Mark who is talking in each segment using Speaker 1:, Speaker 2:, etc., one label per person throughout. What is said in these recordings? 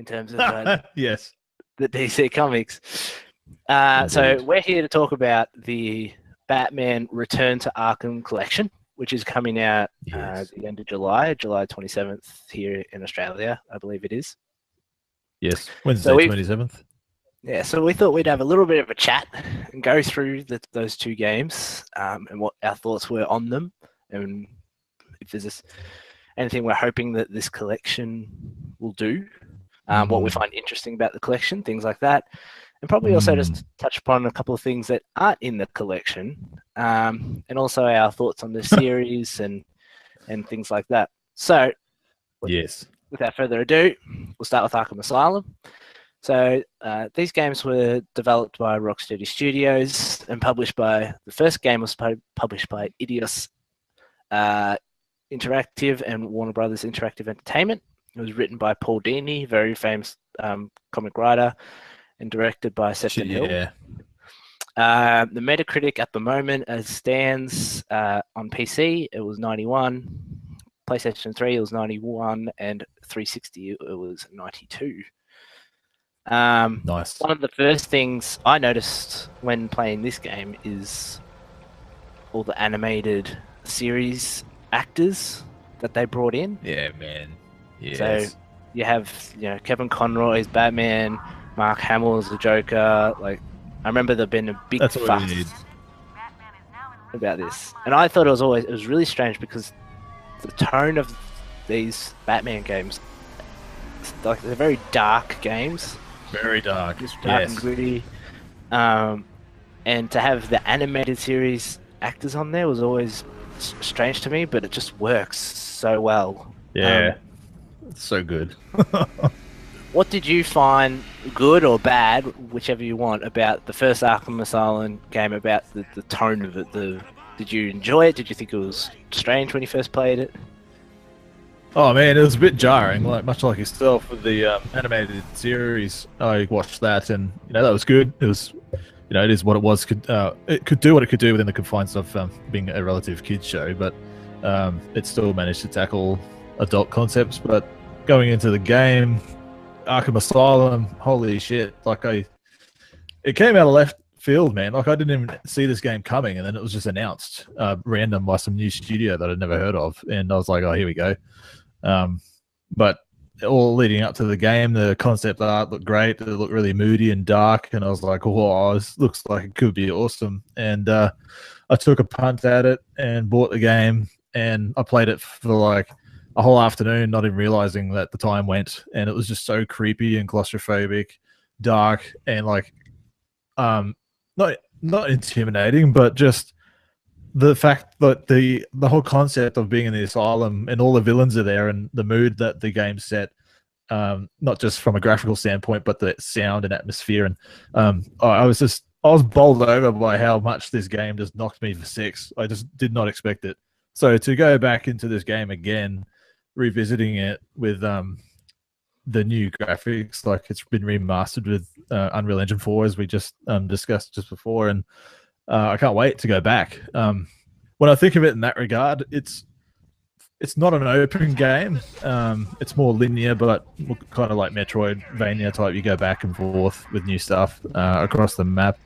Speaker 1: in terms of
Speaker 2: Yes.
Speaker 1: the DC Comics. So
Speaker 2: Indeed.
Speaker 1: we're here to talk about the Batman Return to Arkham collection, which is coming out
Speaker 2: Yes.
Speaker 1: at the end of July 27th here in Australia, I believe it is.
Speaker 2: Yes.
Speaker 1: So
Speaker 2: Wednesday, 27th.
Speaker 1: so we thought we'd have a little bit of a chat and go through those two games and what our thoughts were on them, and if there's anything we're hoping that this collection will do, what we find interesting about the collection, things like that. And probably also just touch upon a couple of things that aren't in the collection, and also our thoughts on the series and things like that. So,
Speaker 2: Yes.
Speaker 1: without further ado, we'll start with Arkham Asylum. So, these games were developed by Rocksteady Studios and published by, the first game was published by Idios Interactive and Warner Brothers Interactive Entertainment. It was written by Paul Dini, very famous comic writer, and directed by Sefton Hill. The Metacritic at the moment, as stands on PC, it was 91. PlayStation 3, it was 91, and 360, it was 92.
Speaker 2: Nice.
Speaker 1: One of the first things I noticed when playing this game is all the animated series actors that they brought in.
Speaker 2: Yeah, man. Yes.
Speaker 1: So you have, Kevin Conroy as Batman, Mark Hamill as the Joker. Like, I remember there been a big fuss about this, and I thought it was really strange because the tone of these Batman games, like, they're very dark games.
Speaker 2: Very dark.
Speaker 1: Just dark and gritty. And to have the animated series actors on there was always strange to me, but it just works so well.
Speaker 2: Yeah. It's so good.
Speaker 1: What did you find good or bad, whichever you want, about the first Arkham Asylum game, about the tone of it? Did you enjoy it? Did you think it was strange when you first played it?
Speaker 2: Oh man, it was a bit jarring, much like yourself with the animated series. I watched that, and that was good. It was, it is what it was. It could do what it could do within the confines of being a relative kids show, but it still managed to tackle adult concepts. But going into the game, Arkham Asylum, holy shit! It came out of left field, man. Like, I didn't even see this game coming, and then it was just announced random by some new studio that I'd never heard of, and I was like, oh, here we go. But all leading up to the game, the concept art looked great. It looked really moody and dark, and I was like, oh, this looks like it could be awesome. And I took a punt at it and bought the game, and I played it for like a whole afternoon, not even realizing that the time went. And it was just so creepy and claustrophobic, dark, and like not intimidating, but just the fact that the whole concept of being in the asylum and all the villains are there, and the mood that the game set, not just from a graphical standpoint, but the sound and atmosphere. And I was bowled over by how much this game just knocked me for six. I just did not expect it. So to go back into this game again, revisiting it with the new graphics, like it's been remastered with Unreal Engine 4, as we just discussed just before, and I can't wait to go back. When I think of it in that regard, it's not an open game. It's more linear, but kind of like Metroidvania type. You go back and forth with new stuff across the map.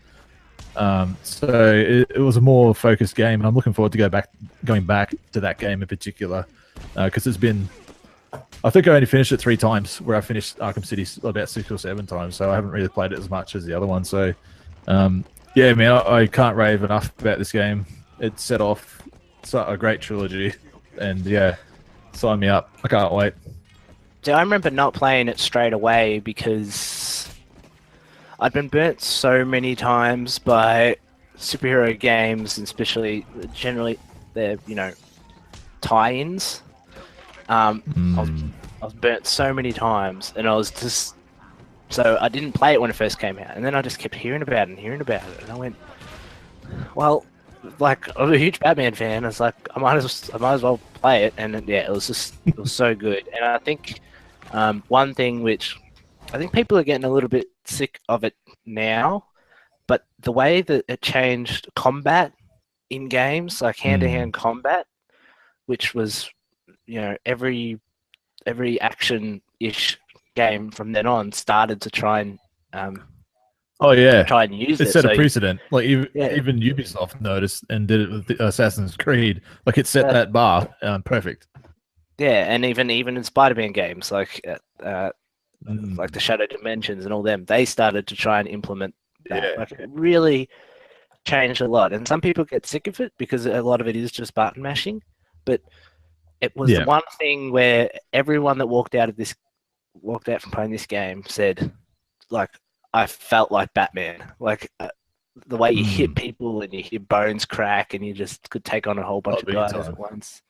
Speaker 2: So it was a more focused game, and I'm looking forward to going back to that game in particular, because it's been, I think I only finished it 3 times, where I finished Arkham City about 6 or 7 times, so I haven't really played it as much as the other one. So yeah, man, I can't rave enough about this game. It set off a great trilogy, and yeah, sign me up. I can't wait.
Speaker 1: So I remember not playing it straight away because I'd been burnt so many times by superhero games, and especially generally they're tie-ins. I was burnt so many times, and so I didn't play it when it first came out, and then I just kept hearing about it, and I went, well, like, I'm a huge Batman fan. I was like, I might as well play it, and yeah, it was so good. And I think one thing which I think people are getting a little bit sick of it now, but the way that it changed combat in games, like hand-to-hand combat, which was every action-ish game from then on started to try and
Speaker 2: Oh yeah,
Speaker 1: use
Speaker 2: it
Speaker 1: it.
Speaker 2: set a
Speaker 1: So
Speaker 2: precedent. Like
Speaker 1: yeah,
Speaker 2: even Ubisoft noticed and did it with the Assassin's Creed. Like it set
Speaker 1: uh,
Speaker 2: that bar perfect.
Speaker 1: yeah, and even in Spider-Man games like the
Speaker 2: Mm,
Speaker 1: Shadow Dimensions and all them, they started to try and implement that.
Speaker 2: yeah,
Speaker 1: Like it really changed a lot. And some people get sick of it because a lot of it is just button mashing. But it was the
Speaker 2: yeah.
Speaker 1: one thing where everyone that walked out from playing this game said, like, I felt like Batman. Like the way you hit
Speaker 2: Mm.
Speaker 1: people and your bones crack and you just could take on a whole
Speaker 2: Oh,
Speaker 1: bunch of
Speaker 2: big
Speaker 1: guys at
Speaker 2: time.
Speaker 1: once.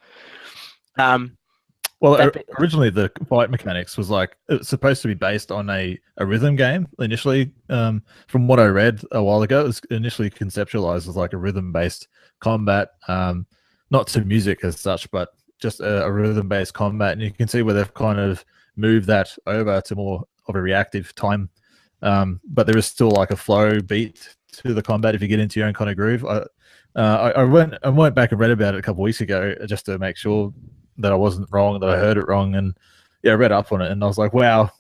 Speaker 2: Well,
Speaker 1: That bit,
Speaker 2: originally the fight mechanics was like it's supposed to be based on a rhythm game initially. From what I read a while ago, it was initially conceptualized as like a rhythm based combat, not to music as such, but just a rhythm based combat. And you can see where they've kind of moved that over to more of a reactive time. But there is still like a flow beat to the combat if you get into your own kind of groove. I went back and read about it a couple of weeks ago just to make sure that I wasn't wrong, that I heard it wrong, and yeah, I read up on it, and I was like, wow,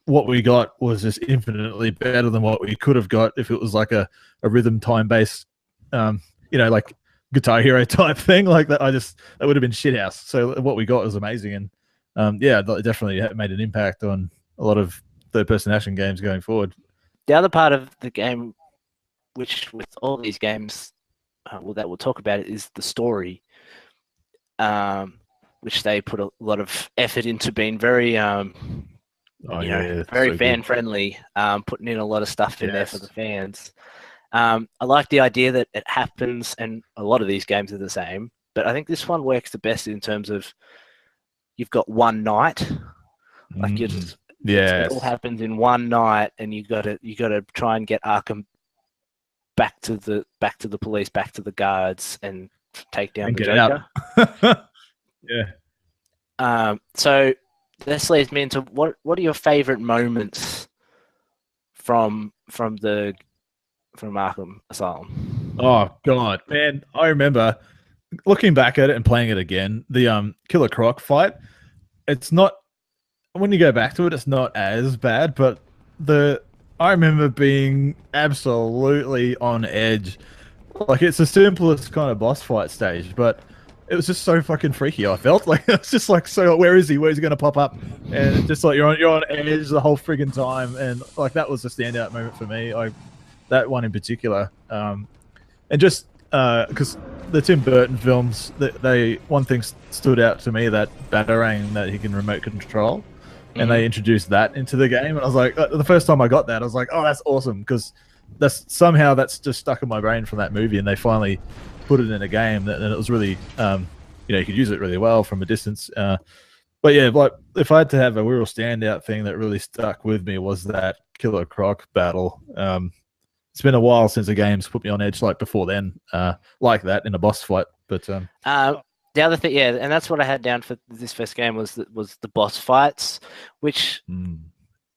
Speaker 2: what we got was just infinitely better than what we could have got if it was like a rhythm time based, like Guitar Hero type thing like that. That would have been shithouse. So what we got was amazing, and yeah, it definitely made an impact on a lot of third person action games going forward.
Speaker 1: the other part of the game, which with all these games, that we'll talk about, it is the story. Which they put a lot of effort into being very,
Speaker 2: Oh yeah,
Speaker 1: very
Speaker 2: so
Speaker 1: fan
Speaker 2: good.
Speaker 1: friendly, putting in a lot of stuff in there for the
Speaker 2: Yes.
Speaker 1: fans. I like the idea that it happens, and a lot of these games are the same, but I think this one works the best in terms of you've got one night, like
Speaker 2: Mm.
Speaker 1: it all
Speaker 2: Yes.
Speaker 1: happens in one night, and you gotta try and get Arkham back to the police, back to the guards, and take down
Speaker 2: And
Speaker 1: the
Speaker 2: get out.
Speaker 1: Joker.
Speaker 2: Yeah.
Speaker 1: So this leads me into what are your favorite moments from Arkham Asylum?
Speaker 2: Oh God, man! I remember looking back at it and playing it again. The Killer Croc fight. It's not when you go back to it, it's not as bad. But I remember being absolutely on edge. Like it's the simplest kind of boss fight stage, but it was just so fucking freaky. I felt like it's just like, so where is he? Where's he going to pop up? And it's just like you're on edge the whole friggin' time, and like that was a standout moment for me. That one in particular, and just because the Tim Burton films, they one thing stood out to me, that batarang that he can remote control, and they introduced that into the game, and I was like, the first time I got that, I was like, oh, that's awesome, because that's just stuck in my brain from that movie, and they finally put it in a game, and it was really, you could use it really well from a distance. But yeah, like if I had to have a real standout thing that really stuck with me was that Killer Croc battle. It's been a while since a game's put me on edge like before then, like that in a boss fight. But
Speaker 1: the other thing, yeah, and that's what I had down for this first game was the boss fights, which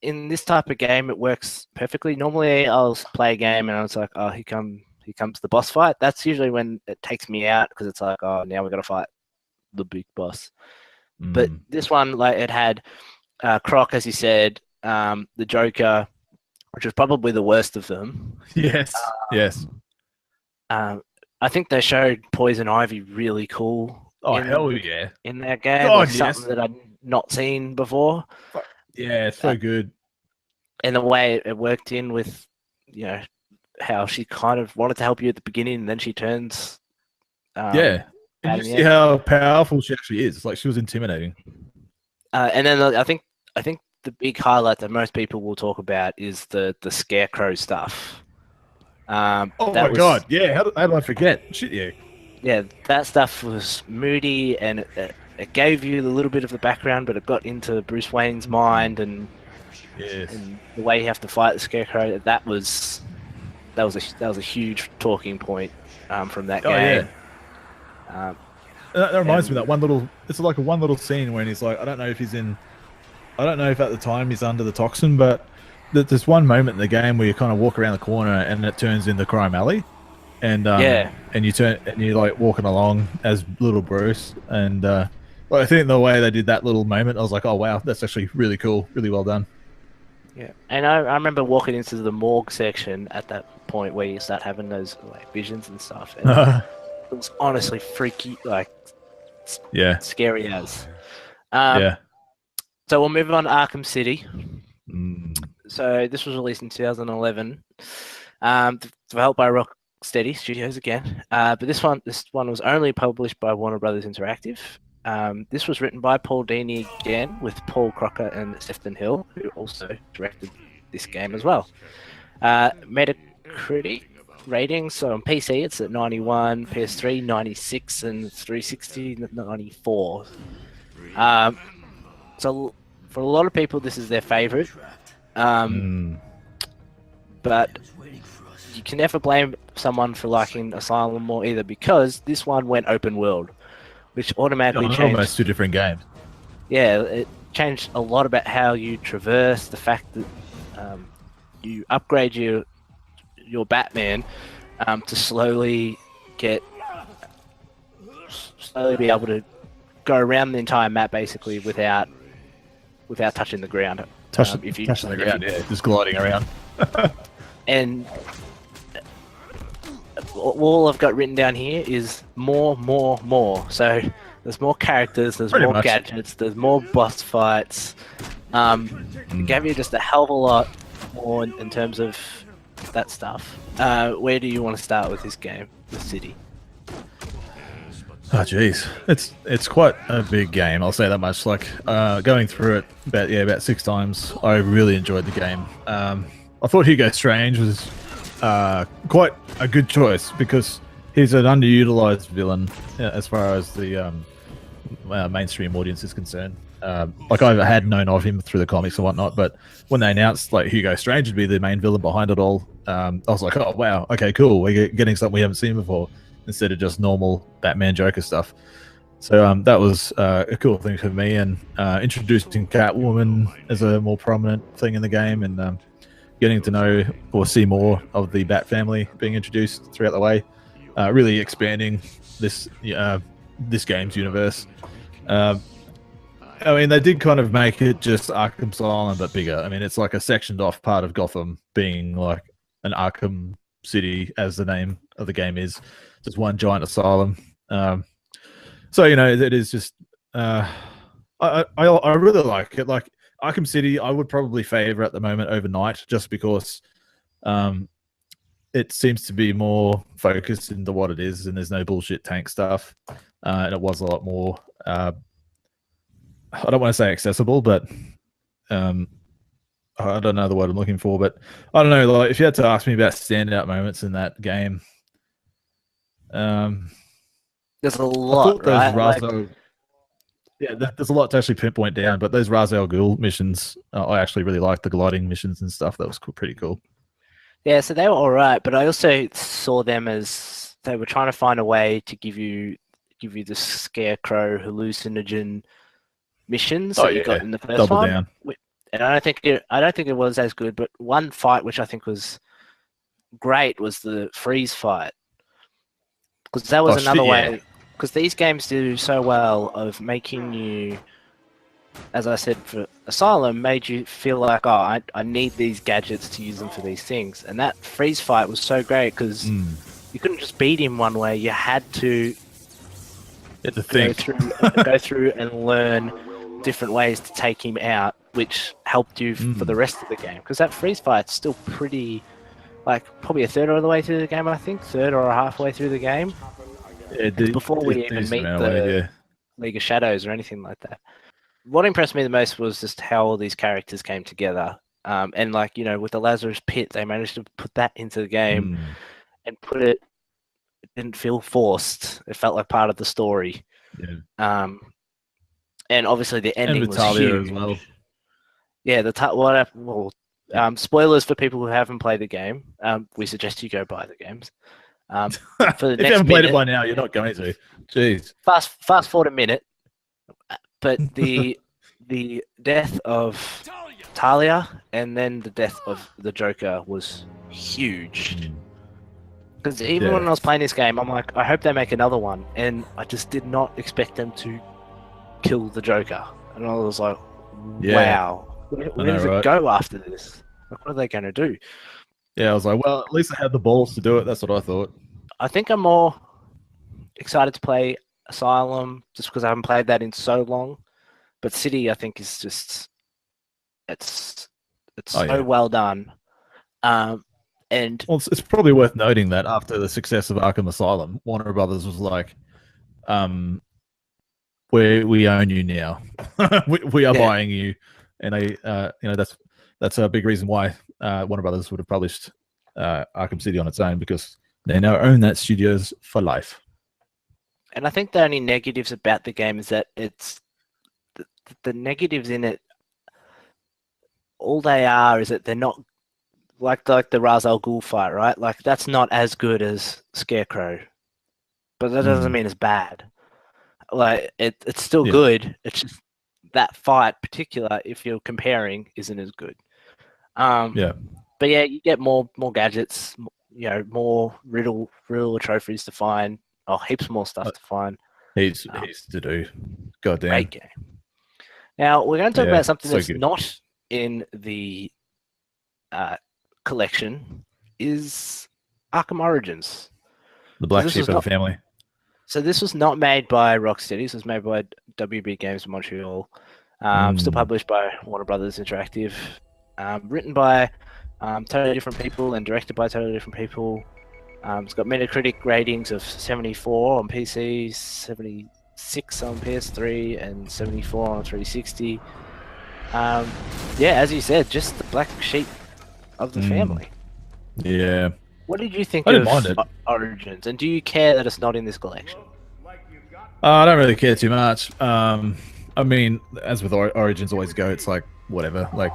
Speaker 1: in this type of game it works perfectly. Normally, I'll play a game and I was like, oh, here comes the boss fight. That's usually when it takes me out because it's like, oh, now we got to fight the big boss. But this one, like, it had Croc, as you said, the Joker, which was probably the worst of them.
Speaker 2: yes, yes.
Speaker 1: I think they showed Poison Ivy really cool.
Speaker 2: Oh hell yeah!
Speaker 1: In that game,
Speaker 2: God,
Speaker 1: something that I'd not seen before.
Speaker 2: Yeah, it's so good.
Speaker 1: And the way it worked in with, how she kind of wanted to help you at the beginning, and then she turns.
Speaker 2: Yeah, and you see how powerful she actually is. Like she was intimidating.
Speaker 1: And then I think the big highlight that most people will talk about is the Scarecrow stuff.
Speaker 2: Oh my God! Yeah, how did I forget? Shit, yeah.
Speaker 1: Yeah, that stuff was moody, and it gave you a little bit of the background, but it got into Bruce Wayne's mind, and and the way you have to fight the Scarecrow. That was a huge talking point from that game.
Speaker 2: Yeah. That reminds me of that one little. It's like one little scene when he's like, I don't know if at the time he's under the toxin, but there's one moment in the game where you kind of walk around the corner and it turns into Crime Alley, and and you're like walking along as little Bruce, and I think the way they did that little moment, I was like, oh wow, that's actually really cool, really well done.
Speaker 1: Yeah, and I remember walking into the morgue section at that point where you start having those like visions and stuff, and it was honestly freaky, like
Speaker 2: Yeah,
Speaker 1: scary as. Um,
Speaker 2: yeah.
Speaker 1: so we'll move on to Arkham City.
Speaker 2: Mm.
Speaker 1: So this was released in 2011, developed by Rocksteady Studios again. But this one was only published by Warner Brothers Interactive. This was written by Paul Dini again, with Paul Crocker and Sefton Hill, who also directed this game as well. Metacritic ratings, so on PC it's at 91, PS3 96, and 360 94. So for a lot of people, this is their favorite. But you can never blame someone for liking Asylum more either, because this one went open world, which automatically changed.
Speaker 2: Almost two different games.
Speaker 1: Yeah, it changed a lot about how you traverse. The fact that you upgrade your Batman to slowly be able to go around the entire map basically without touching the ground.
Speaker 2: Touching the ground, yeah, just gliding around.
Speaker 1: And all I've got written down here is more. So there's more characters, there's
Speaker 2: Pretty
Speaker 1: more
Speaker 2: much.
Speaker 1: gadgets, there's more boss fights. It gave you just a hell of a lot more in terms of that stuff. Where do you want to start with this game, the city?
Speaker 2: Oh jeez, it's quite a big game. I'll say that much. Like going through it about 6 times. I really enjoyed the game. I thought Hugo Strange was quite a good choice because he's an underutilized villain as far as the mainstream audience is concerned. Like I had known of him through the comics and whatnot, but when they announced like Hugo Strange would be the main villain behind it all, I was like, oh wow, okay, cool. We're getting something we haven't seen before instead of just normal Batman Joker stuff. So that was a cool thing for me, and introducing Catwoman as a more prominent thing in the game, and getting to know or see more of the Bat family being introduced throughout the way, really expanding this game's universe. I mean, they did kind of make it just Arkham Asylum, but bigger. I mean, it's like a sectioned off part of Gotham being like an Arkham City, as the name of the game is, just one giant asylum. So, you know, it is just... I really like it. Like, Arkham City, I would probably favor at the moment over Night, just because it seems to be more focused into what it is, and there's no bullshit tank stuff. And it was a lot more... I don't want to say accessible, but I don't know the word I'm looking for, but I don't know. Like, if you had to ask me about standout moments in that game,
Speaker 1: there's a lot, right?
Speaker 2: There's a lot to actually pinpoint down, but those Ra's al Ghul missions, I actually really liked the gliding missions and stuff. That was pretty cool.
Speaker 1: Yeah, so they were all right, but I also saw them as they were trying to find a way to give you the scarecrow hallucinogen missions that you got in the first
Speaker 2: Double
Speaker 1: one.
Speaker 2: down.
Speaker 1: And I don't think it was as good, but one fight which I think was great was the freeze fight, because that was another way. Because these games do so well of making you, as I said, for Asylum, made you feel like, oh, I need these gadgets to use them for these things. And that freeze fight was so great because you couldn't just beat him one way. You had to go through and learn different ways to take him out, which helped you for the rest of the game. Because that freeze fight's still pretty, like, probably a third of the way through the game, I think. Third or halfway through the game. Before we even meet the League of Shadows or anything like that. What impressed me the most was just how all these characters came together. And, like, you know, with the Lazarus Pit, they managed to put that into the game and it didn't feel forced. It felt like part of the story.
Speaker 2: Yeah.
Speaker 1: And obviously the ending was
Speaker 2: Talia
Speaker 1: huge.
Speaker 2: as well.
Speaker 1: Yeah, spoilers for people who haven't played the game. We suggest you go buy the games. For the
Speaker 2: if you haven't played it by now, you're not going to. Jeez.
Speaker 1: Fast forward a minute. But the death of Talia and then the death of the Joker was huge. Because even when I was playing this game, I'm like, I hope they make another one. And I just did not expect them to kill the Joker. And I was like, wow.
Speaker 2: I
Speaker 1: Where
Speaker 2: know,
Speaker 1: does it
Speaker 2: right?
Speaker 1: go after this? Like, what are they going to do?
Speaker 2: Yeah, I was like, well, at least I had the balls to do it. That's what I thought.
Speaker 1: I think I'm more excited to play Asylum just because I haven't played that in so long. But City, I think, is just it's
Speaker 2: Oh
Speaker 1: so
Speaker 2: yeah.
Speaker 1: well done. Um, and
Speaker 2: Well, it's probably worth noting that after the success of Arkham Asylum, Warner Brothers was like, um, we own you now. we are
Speaker 1: yeah,
Speaker 2: buying you, and that's a big reason why Warner Brothers would have published Arkham City on its own, because they now own that studios for life.
Speaker 1: and I think the only negatives about the game is that it's the negatives in it. All they are is that they're not like the Ra's al Ghul fight, right? Like that's not as good as Scarecrow, but that doesn't
Speaker 2: Mm,
Speaker 1: mean it's bad. Like it's still
Speaker 2: yeah,
Speaker 1: good. It's just that fight, particular, if you're comparing, isn't as good.
Speaker 2: yeah.
Speaker 1: But yeah, you get more gadgets, more riddle trophies to find, or heaps more stuff
Speaker 2: Uh,
Speaker 1: to find.
Speaker 2: he's to do. God
Speaker 1: Great
Speaker 2: damn.
Speaker 1: game. Now we're going to talk
Speaker 2: Yeah,
Speaker 1: about something
Speaker 2: so
Speaker 1: that's
Speaker 2: good.
Speaker 1: not in the uh, collection, is Arkham Origins.
Speaker 2: The
Speaker 1: So
Speaker 2: black
Speaker 1: this
Speaker 2: sheep
Speaker 1: was
Speaker 2: of the
Speaker 1: not.
Speaker 2: family.
Speaker 1: So this was not made by Rocksteady. This was made by WB Games Montreal. Still
Speaker 2: Mm,
Speaker 1: published by Warner Brothers Interactive. Written by totally different people and directed by totally different people. It's got Metacritic ratings of 74 on PC, 76 on PS3, and 74 on 360. Yeah, as you said, just the black sheep of the
Speaker 2: mm,
Speaker 1: family.
Speaker 2: yeah,
Speaker 1: What did you think
Speaker 2: I didn't mind
Speaker 1: of
Speaker 2: it.
Speaker 1: Origins, and do you care that it's not in this collection?
Speaker 2: I don't really care too much. I mean, as with Origins always go, it's like whatever. Like,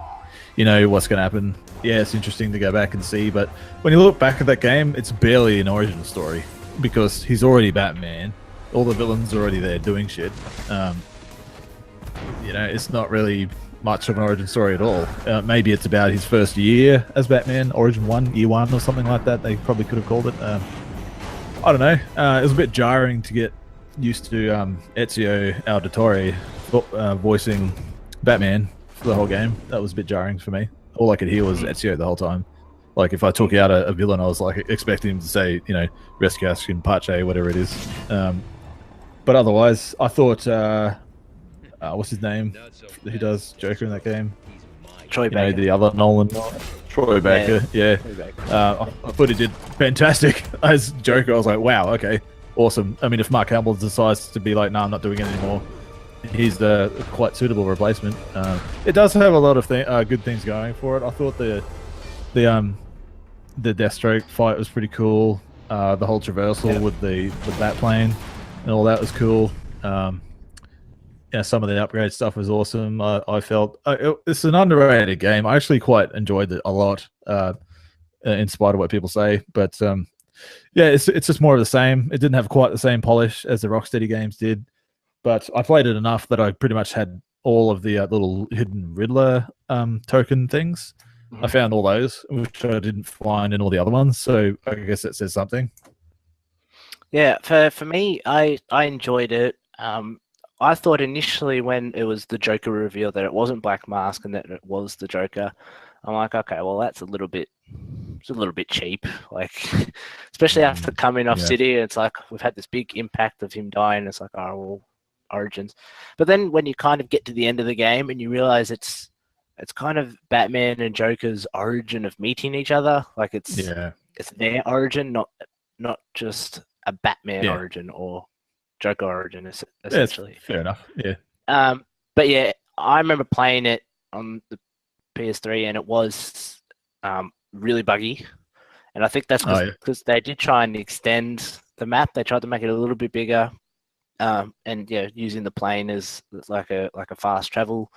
Speaker 2: you know what's going to happen. Yeah, it's interesting to go back and see, but when you look back at that game, it's barely an origin story because he's already Batman. All the villains are already there doing shit. Um, it's not really much of an origin story at all. Maybe it's about his first year as Batman, Origin 1, Year 1, or something like that. They probably could have called it. I don't know. It was a bit jarring to get used to Ezio Auditore voicing Batman for the whole game. That was a bit jarring for me. All I could hear was Ezio the whole time. Like if I took out a villain, I was like expecting him to say, Rescue in Pace, whatever it is. But otherwise, I thought, what's his name? Who does Joker in that game?
Speaker 1: Troy Baker.
Speaker 2: The other Nolan, Troy Baker. Yeah.
Speaker 1: Troy Baker.
Speaker 2: I thought he did fantastic as Joker. I was like, wow, okay, awesome. I mean, if Mark Hamill decides to be like, no, I'm not doing it anymore, he's the quite suitable replacement. It does have a lot of good things going for it. I thought the Deathstroke fight was pretty cool. The whole traversal with the bat plane and all that was cool. Some of the upgrade stuff was awesome. I felt it's an underrated game. I actually quite enjoyed it a lot, in spite of what people say. But it's just more of the same. It didn't have quite the same polish as the Rocksteady games did. But I played it enough that I pretty much had all of the little hidden Riddler token things.
Speaker 1: Mm-hmm.
Speaker 2: I found all those, which I didn't find in all the other ones. So I guess that says something.
Speaker 1: Yeah, for me, I enjoyed it. I thought initially when it was the Joker reveal that it wasn't Black Mask and that it was the Joker. I'm like, okay, well it's a little bit cheap. Like, especially after coming off City, it's like we've had this big impact of him dying. It's like, oh well, Origins. But then when you kind of get to the end of the game and you realize it's kind of Batman and Joker's origin of meeting each other. Like it's their origin, not just a Batman origin or Joker origin, essentially.
Speaker 2: Fair enough. Yeah.
Speaker 1: But yeah, I remember playing it on the PS3 and it was really buggy. And I think that's because they did try and extend the map. They tried to make it a little bit bigger. And using the plane as like a fast travel.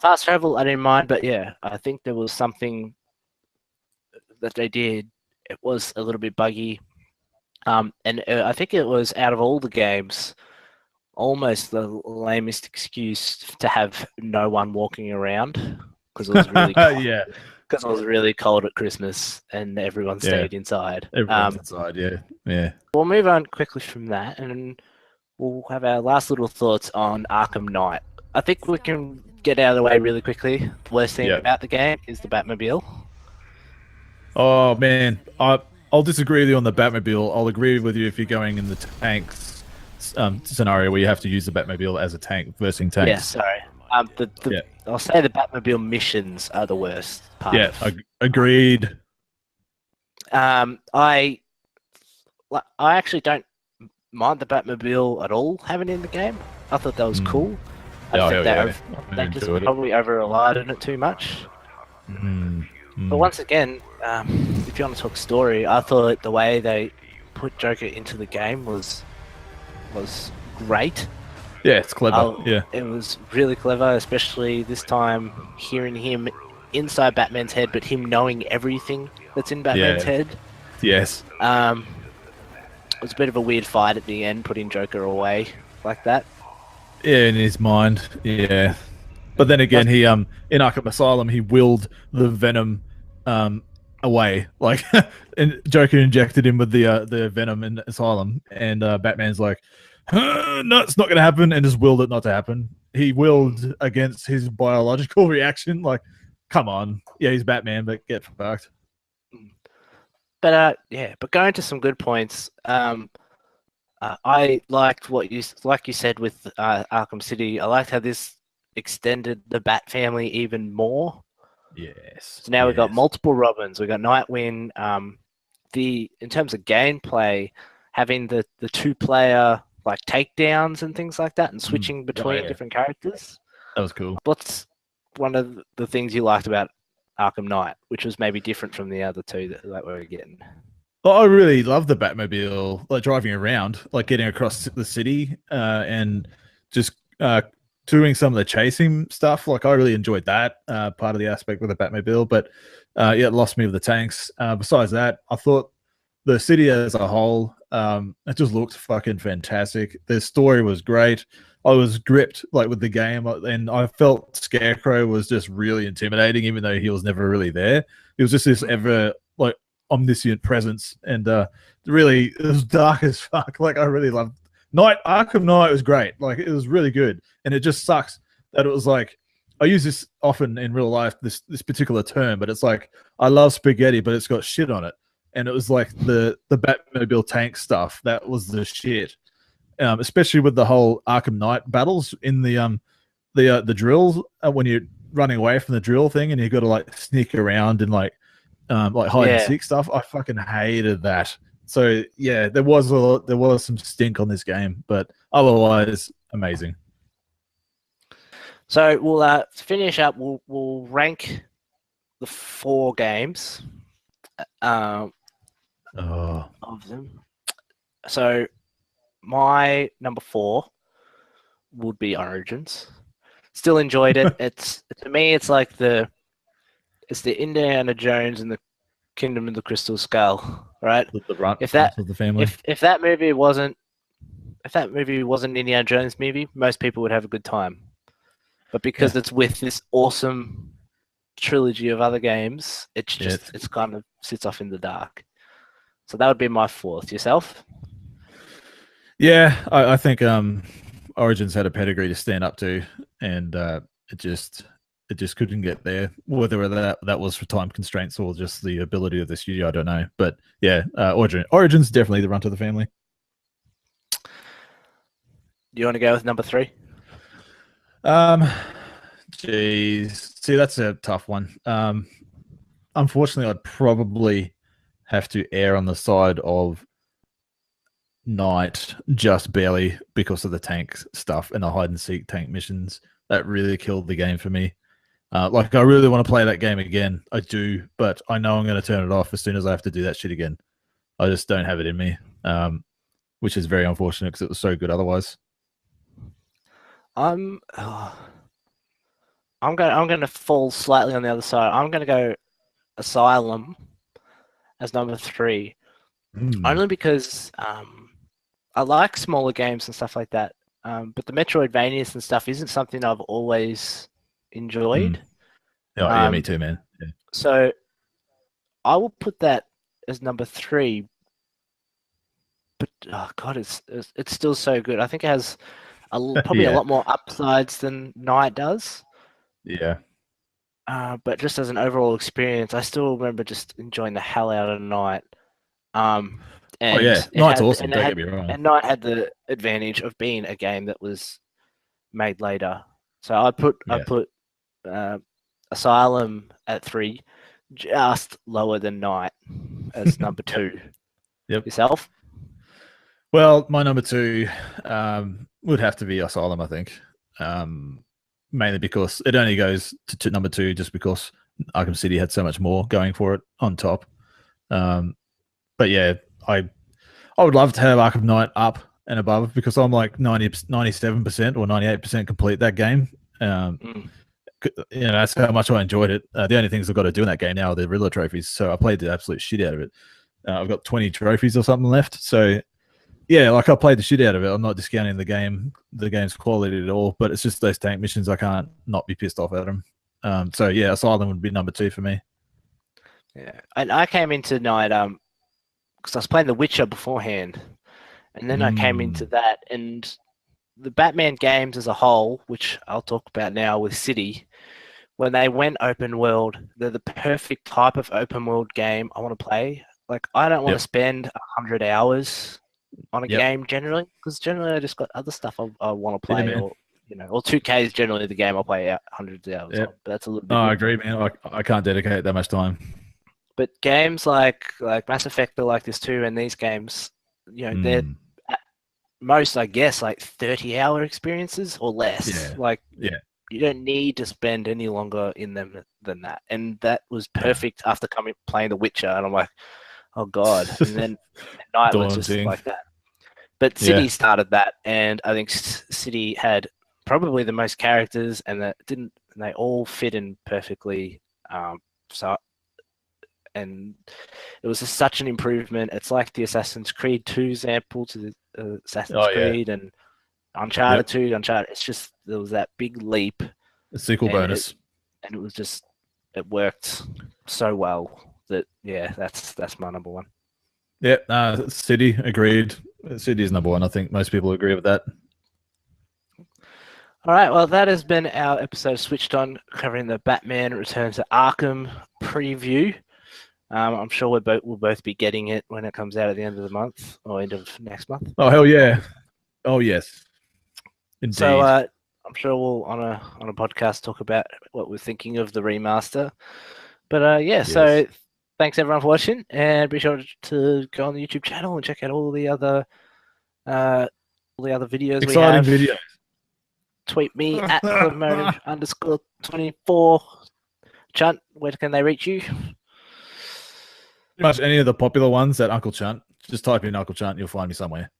Speaker 1: Fast travel I didn't mind, but I think there was something that they did. It was a little bit buggy. And I think it was out of all the games, almost the lamest excuse to have no one walking around because it was really cold. Because it was really cold at Christmas and everyone stayed inside.
Speaker 2: Everyone's inside, yeah.
Speaker 1: We'll move on quickly from that and we'll have our last little thoughts on Arkham Knight. I think we can get out of the way really quickly. The worst thing
Speaker 2: Yeah.
Speaker 1: about the game is the Batmobile.
Speaker 2: Oh man, I'll disagree with you on the Batmobile. I'll agree with you if you're going in the tanks scenario where you have to use the Batmobile as a tank versing
Speaker 1: Yeah,
Speaker 2: tanks.
Speaker 1: sorry.
Speaker 2: Yeah,
Speaker 1: I'll say the Batmobile missions are the worst part
Speaker 2: yeah,
Speaker 1: of.
Speaker 2: agreed.
Speaker 1: Um, I I actually don't mind the Batmobile at all having it in the game. I thought that was
Speaker 2: Mm.
Speaker 1: cool. I
Speaker 2: Oh
Speaker 1: think
Speaker 2: hell yeah, I
Speaker 1: they just
Speaker 2: enjoyed it.
Speaker 1: probably over relied on it too much.
Speaker 2: Mm.
Speaker 1: But
Speaker 2: Mm.
Speaker 1: once again, if you want to talk story, I thought the way they put Joker into the game was great.
Speaker 2: Yeah, it's clever. Yeah,
Speaker 1: It was really clever, especially this time hearing him inside Batman's head, but him knowing everything that's in Batman's
Speaker 2: yeah,
Speaker 1: head.
Speaker 2: yes.
Speaker 1: It was a bit of a weird fight at the end, putting Joker away like that.
Speaker 2: Yeah, in his mind. Yeah. But then again,
Speaker 1: That's,
Speaker 2: he in Arkham Asylum he willed the venom um away. Like and Joker injected him with the venom in Asylum and Batman's like, no, it's not gonna happen, and just willed it not to happen. He willed against his biological reaction, like, come on. Yeah, he's Batman, but get fucked.
Speaker 1: but yeah, but going to some good points. I liked what you said with Arkham City. I liked how this extended the Bat family even more.
Speaker 2: Yes.
Speaker 1: So now we've got
Speaker 2: Yes.
Speaker 1: multiple Robins. We've got Nightwing. In terms of gameplay, having the two-player like takedowns and things like that, and switching
Speaker 2: Oh
Speaker 1: between
Speaker 2: yeah.
Speaker 1: different characters.
Speaker 2: That was cool.
Speaker 1: What's one of the things you liked about Arkham Knight, which was maybe different from the other two that we were getting?
Speaker 2: Well, I really love the Batmobile, like driving around, like getting across the city, and just doing some of the chasing stuff. Like I really enjoyed that part of the aspect with the Batmobile, but yeah, it lost me with the tanks. Besides that, I thought the city as a whole, it just looked fucking fantastic. The story was great. I was gripped like with the game, and I felt Scarecrow was just really intimidating, even though he was never really there. He was just this ever like omniscient presence, and really it was dark as fuck. Like I really loved Arkham Knight was great. Like it was really good, and it just sucks that it was like I use this often in real life, this particular term, but it's like I love spaghetti, but it's got shit on it, and it was like the Batmobile tank stuff that was the shit. Especially with the whole Arkham Knight battles in the drills when you're running away from the drill thing, and you got to like sneak around and like hide and
Speaker 1: Yeah.
Speaker 2: seek stuff. I fucking hated that. So yeah, there was some stink on this game, but otherwise amazing.
Speaker 1: So we'll finish up. We'll rank the 4 games
Speaker 2: Oh,
Speaker 1: of them. So my number 4 would be Origins. Still enjoyed it. It's to me, it's like it's the Indiana Jones and the Kingdom of the Crystal Skull, right?
Speaker 2: the runt
Speaker 1: If that
Speaker 2: of the family.
Speaker 1: if that movie wasn't Indiana Jones movie, most people would have a good time. But because
Speaker 2: Yeah,
Speaker 1: it's with this awesome trilogy of other games,
Speaker 2: yeah.
Speaker 1: it's kind of sits off in the dark. So that would be my 4th. Yourself?
Speaker 2: Yeah, I think Origins had a pedigree to stand up to, and it just couldn't get there. Whether that was for time constraints or just the ability of the studio, I don't know. But yeah, Origins definitely the runt of the family.
Speaker 1: Do you want to go with number 3?
Speaker 2: Geez, see that's a tough one. Unfortunately, I'd probably have to err on the side of Knight just barely because of the tank stuff and the hide and seek tank missions. That really killed the game for me. Like I really want to play that game again. I do, but I know I'm going to turn it off as soon as I have to do that shit again. I just don't have it in me, which is very unfortunate because it was so good otherwise.
Speaker 1: I'm going to fall slightly on the other side. I'm going to go Asylum as number 3, only because I like smaller games and stuff like that. But the Metroidvanias and stuff isn't something I've always enjoyed.
Speaker 2: Oh, yeah, me too, man. Yeah.
Speaker 1: So I will put that as number 3. But oh god, it's still so good. I think it has probably a lot more upsides than Night does.
Speaker 2: Yeah.
Speaker 1: But just as an overall experience, I still remember just enjoying the hell out of Night.
Speaker 2: Oh
Speaker 1: And
Speaker 2: yeah, Night's awesome. Don't get me wrong.
Speaker 1: and Night had the advantage of being a game that was made later. So I
Speaker 2: Yeah.
Speaker 1: put Asylum at 3, just lower than Night as number 2.
Speaker 2: Yep.
Speaker 1: Yourself?
Speaker 2: Well, my number 2 would have to be Asylum, I think. Mainly because it only goes to number 2 just because Arkham City had so much more going for it on top. But yeah, I would love to have Arkham Knight up and above because I'm like 97% or 98% complete that game. That's how much I enjoyed it. The only things I've got to do in that game now are the Riddler trophies. So I played the absolute shit out of it. I've got 20 trophies or something left. So yeah, like I played the shit out of it. I'm not discounting the game's quality at all, but it's just those tank missions. I can't not be pissed off at them. So yeah, Asylum would be number 2 for me.
Speaker 1: Yeah, and I came into Night because I was playing The Witcher beforehand, and then I came into that, and the Batman games as a whole, which I'll talk about now with City, when they went open world, they're the perfect type of open world game I want to play. Like, I don't want to spend 100 hours on a game generally, because generally I just got other stuff I want to play, or 2K is generally the game I'll play out hundreds of hours on. But that's a little bit.
Speaker 2: I agree, man. I can't dedicate that much time.
Speaker 1: But games like Mass Effect are like this too, and these games, they're at most, I guess, like 30-hour experiences or less. You don't need to spend any longer in them than that. And that was perfect after playing The Witcher, and I'm like, oh god. And then Night was just like that. But City started that, and I think City had probably the most characters, and they all fit in perfectly. And it was just such an improvement. It's like the Assassin's Creed 2 example to the Assassin's Creed and Uncharted 2. Uncharted. It's just there was that big leap.
Speaker 2: A sequel bonus,
Speaker 1: and it was just it worked so well that that's my number 1.
Speaker 2: Yeah, City agreed. City is number 1. I think most people agree with that.
Speaker 1: All right, well, that has been our episode Switched On, covering the Batman Return to Arkham preview. I'm sure we'll both be getting it when it comes out at the end of the month or end of next month.
Speaker 2: Oh hell yeah! Oh yes, indeed.
Speaker 1: So I'm sure we'll on a podcast talk about what we're thinking of the remaster. But so thanks everyone for watching, and be sure to go on the YouTube channel and check out all the other videos.
Speaker 2: Exciting videos.
Speaker 1: Tweet me at _24. Chunt, where can they reach you?
Speaker 2: Pretty much any of the popular ones at Uncle Chunt. Just type in Uncle Chunt, you'll find me somewhere.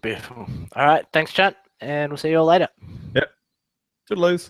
Speaker 1: Beautiful. All right, thanks, Chunt, and we'll see you all later.
Speaker 2: Yep. Toodaloos.